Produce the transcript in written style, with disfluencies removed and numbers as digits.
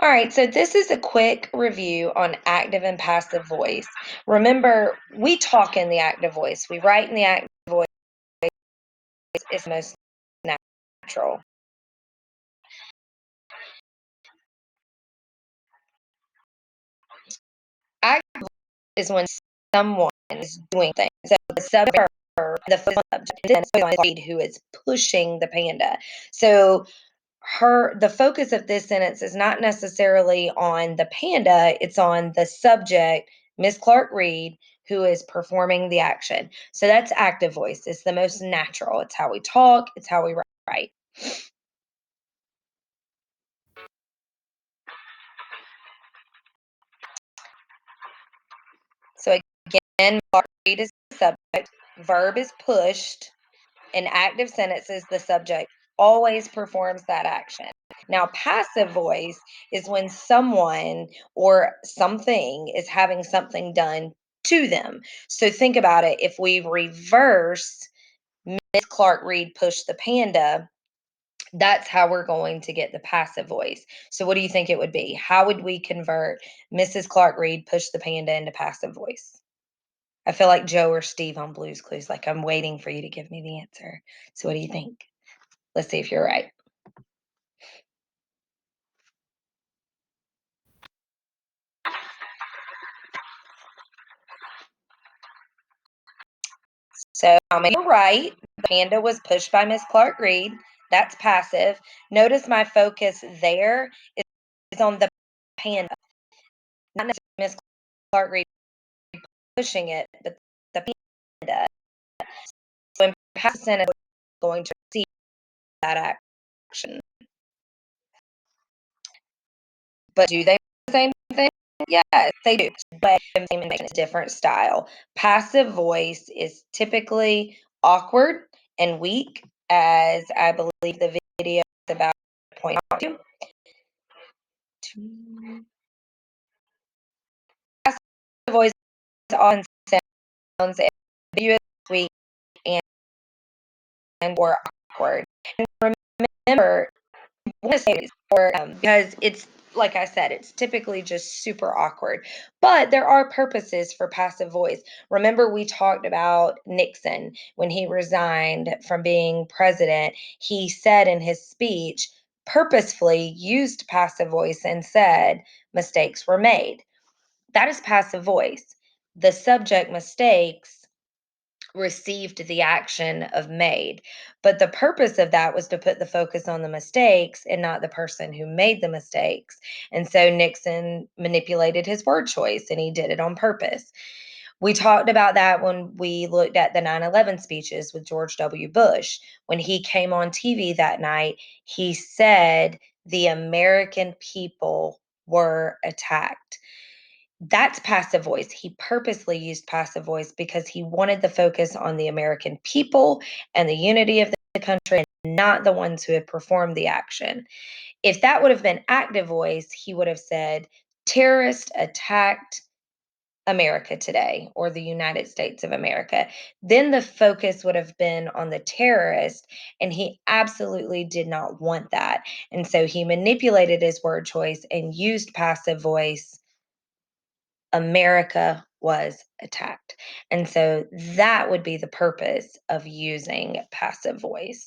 All right, so this is a quick review on active and passive voice. Remember, we talk in the active voice, we write in the active voice, it's most natural. Active is when someone is doing things. So the subject, the subject, and then lead who is pushing the panda. So the focus of this sentence is not necessarily on the panda, it's on the subject, Miss Clark Reed, who is performing the action. So that's active voice. It's the most natural. It's how we talk, it's how we write. So again, Clark Reed is the subject, verb is pushed, in active sentences, the subject always performs that action. Now, passive voice is when someone or something is having something done to them. So think about it. If we reverse Miss Clark Reed pushed the panda, that's how we're going to get the passive voice. So what do you think it would be? How would we convert Mrs. Clark Reed pushed the panda into passive voice? I feel like Joe or Steve on Blue's Clues, like I'm waiting for you to give me the answer. So what do you think? Let's see if you're right. So you're right. The panda was pushed by Miss Clark Reed. That's passive. Notice my focus there is on the panda, not necessarily Miss Clark Reed pushing it, but the panda. So in passive sentence, we're going to receive that action. But do they do the same thing? Yes, they do, but in a different style. Passive voice is typically awkward and weak, as I believe the video is about to point out to. Passive voice often sounds ambiguous, weak, and or awkward. And remember, or because it's like I said, it's typically just super awkward. But there are purposes for passive voice. Remember, we talked about Nixon when he resigned from being president. He said in his speech, purposefully used passive voice and said mistakes were made. That is passive voice. The subject mistakes received the action of made. But the purpose of that was to put the focus on the mistakes and not the person who made the mistakes. And so Nixon manipulated his word choice and he did it on purpose. We talked about that when we looked at the 9/11 speeches with George W. Bush. When he came on TV that night, he said the American people were attacked. That's passive voice. He purposely used passive voice because he wanted the focus on the American people and the unity of the country and not the ones who had performed the action. If that would have been active voice, he would have said, terrorist attacked America today or the United States of America. Then the focus would have been on the terrorist, and he absolutely did not want that. And so he manipulated his word choice and used passive voice. America was attacked. And so that would be the purpose of using passive voice.